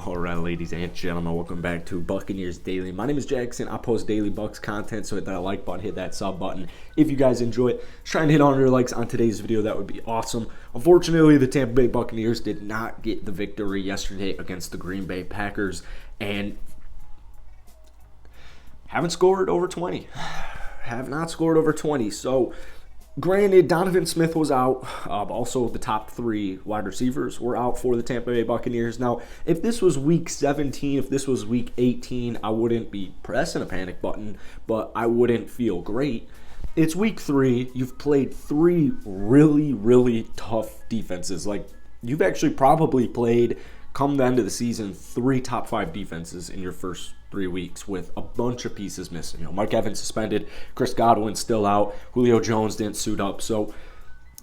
Alright, ladies and gentlemen, welcome back to Buccaneers Daily. My name is Jackson. I post daily Bucks content, so hit that like button, hit that sub button. If you guys enjoy it, try and hit 100 likes on today's video. That would be awesome. Unfortunately, the Tampa Bay Buccaneers did not get the victory yesterday against the Green Bay Packers and haven't scored over 20. Have not scored over 20. So, granted, Donovan Smith was out. Also, the top three wide receivers were out for the Tampa Bay Buccaneers. Now, if this was week 17, if this was week 18, I wouldn't be pressing a panic button, but I wouldn't feel great. It's week 3. You've played 3 really, really tough defenses. Like, you've actually probably played, come the end of the season, 3 top 5 defenses in your first 3 weeks with a bunch of pieces missing. Mike Evans suspended, Chris Godwin still out, Julio Jones didn't suit up. So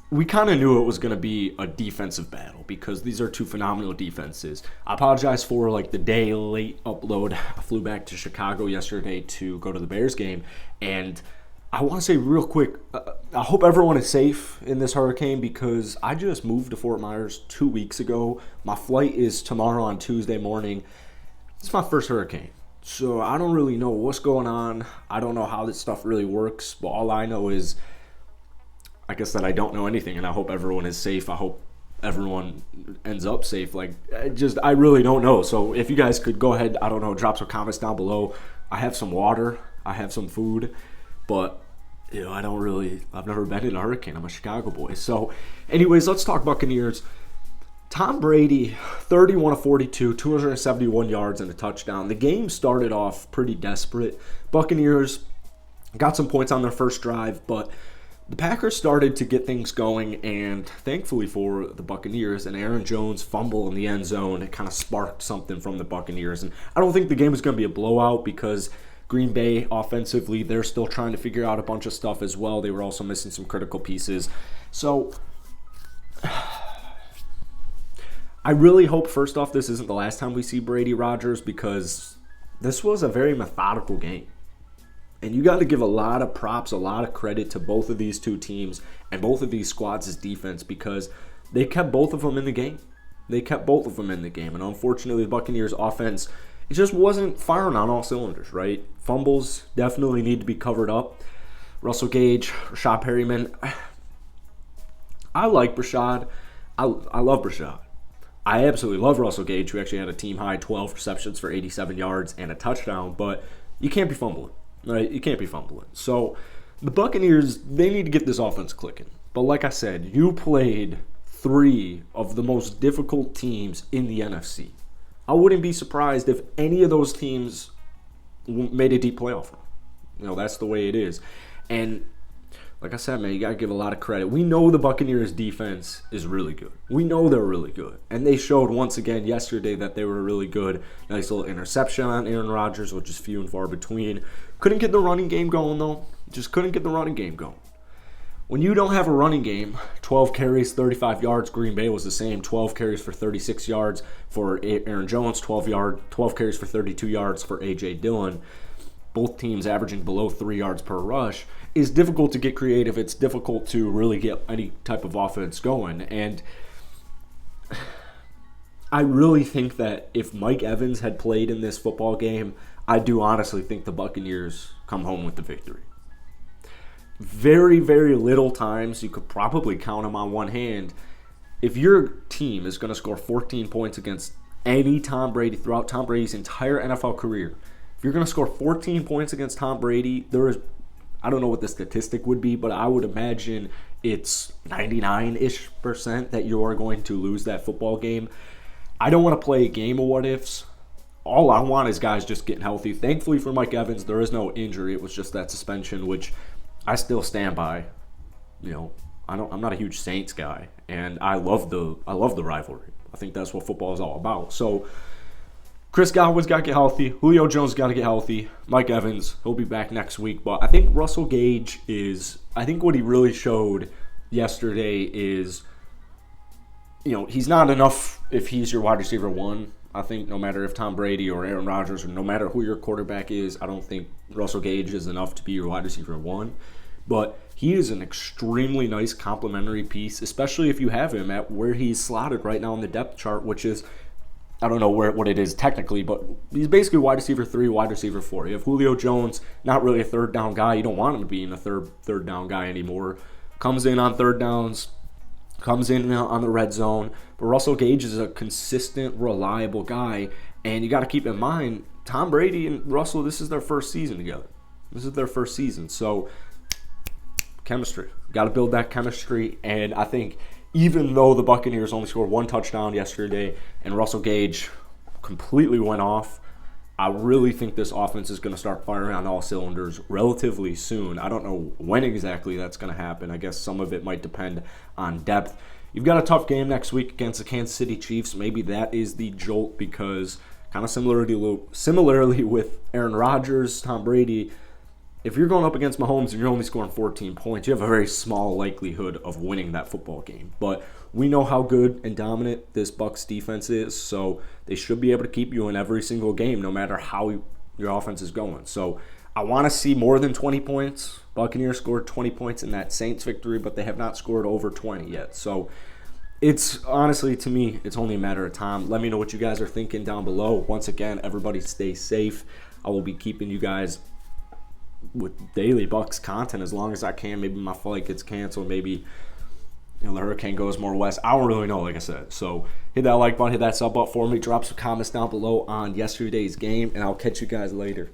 we kind of knew it was going to be a defensive battle because these are 2 phenomenal defenses. I apologize for the day late upload. I flew back to Chicago yesterday to go to the Bears game, and I want to say real quick, I hope everyone is safe in this hurricane because I just moved to Fort Myers 2 weeks ago. My flight is tomorrow on Tuesday morning. It's my first hurricane. So I don't really know what's going on. I don't know how this stuff really works. But all I know is, I guess, that I don't know anything, and I hope everyone is safe. I hope everyone ends up safe. I really don't know. So if you guys could go ahead, I don't know, drop some comments down below. I have some water. I have some food. But, I've never been in a hurricane. I'm a Chicago boy. So anyways, let's talk Buccaneers. Tom Brady, 31 of 42, 271 yards and a touchdown. The game started off pretty desperate. Buccaneers got some points on their first drive, but the Packers started to get things going, and thankfully for the Buccaneers, an Aaron Jones fumble in the end zone, it kind of sparked something from the Buccaneers. And I don't think the game was going to be a blowout because Green Bay offensively, they're still trying to figure out a bunch of stuff as well. They were also missing some critical pieces. So I really hope, first off, this isn't the last time we see Brady Rodgers because this was a very methodical game. And you got to give a lot of props, a lot of credit to both of these 2 teams and both of these squads' defense because they kept both of them in the game. And unfortunately, the Buccaneers' offense, it just wasn't firing on all cylinders, right? Fumbles definitely need to be covered up. Russell Gage, Rashad Perryman. I like Rashad. I love Rashad. I absolutely love Russell Gage, who actually had a team-high 12 receptions for 87 yards and a touchdown, but you can't be fumbling, right? You can't be fumbling. So the Buccaneers, they need to get this offense clicking. But like I said, you played 3 of the most difficult teams in the NFC. I wouldn't be surprised if any of those teams made a deep playoff run. That's the way it is. And like I said, man, you got to give a lot of credit. We know the Buccaneers' defense is really good. We know they're really good. And they showed once again yesterday that they were really good. Nice little interception on Aaron Rodgers, which is few and far between. Couldn't get the running game going, though. Just couldn't get the running game going. When you don't have a running game, 12 carries, 35 yards. Green Bay was the same. 12 carries for 36 yards for Aaron Jones. 12 carries for 32 yards for A.J. Dillon. Both teams averaging below 3 yards per rush. Is difficult to get creative. It's difficult to really get any type of offense going. And I really think that if Mike Evans had played in this football game, I do honestly think the Buccaneers come home with the victory. Very, very little times, you could probably count them on one hand. If your team is going to score 14 points against any Tom Brady throughout Tom Brady's entire NFL career, if you're going to score 14 points against Tom Brady, there is, I don't know what the statistic would be, but I would imagine it's 99-ish% that you are going to lose that football game. I don't want to play a game of what-ifs. All I want is guys just getting healthy. Thankfully for Mike Evans, there is no injury. It was just that suspension, which I still stand by. I'm not a huge Saints guy, and I love the rivalry. I think that's what football is all about. So Chris Godwin's got to get healthy. Julio Jones got to get healthy. Mike Evans, he'll be back next week. But I think Russell Gage I think what he really showed yesterday is, he's not enough if he's your wide receiver 1. I think no matter if Tom Brady or Aaron Rodgers or no matter who your quarterback is, I don't think Russell Gage is enough to be your wide receiver 1. But he is an extremely nice complementary piece, especially if you have him at where he's slotted right now on the depth chart, which is I don't know what it is technically, but he's basically wide receiver 3, wide receiver 4. You have Julio Jones, not really a third down guy. You don't want him to be in a third down guy anymore. Comes in on third downs, comes in on the red zone. But Russell Gage is a consistent, reliable guy. And you got to keep in mind, Tom Brady and Russell, this is their first season together. This is their first season. So, chemistry. Got to build that chemistry. And I think even though the Buccaneers only scored 1 touchdown yesterday and Russell Gage completely went off, I really think this offense is going to start firing on all cylinders relatively soon. I don't know when exactly that's going to happen. I guess some of it might depend on depth. You've got a tough game next week against the Kansas City Chiefs. Maybe that is the jolt because kind of similarly with Aaron Rodgers, Tom Brady, if you're going up against Mahomes and you're only scoring 14 points, you have a very small likelihood of winning that football game. But we know how good and dominant this Bucs defense is, so they should be able to keep you in every single game no matter how your offense is going. So I want to see more than 20 points. Buccaneers scored 20 points in that Saints victory, but they have not scored over 20 yet. So it's honestly, to me, it's only a matter of time. Let me know what you guys are thinking down below. Once again, everybody stay safe. I will be keeping you guys with daily Bucs content as long as I can. Maybe my flight gets canceled. Maybe the hurricane goes more west. I don't really know, like I said. So hit that like button, hit that sub button for me. Drop some comments down below on yesterday's game, and I'll catch you guys later.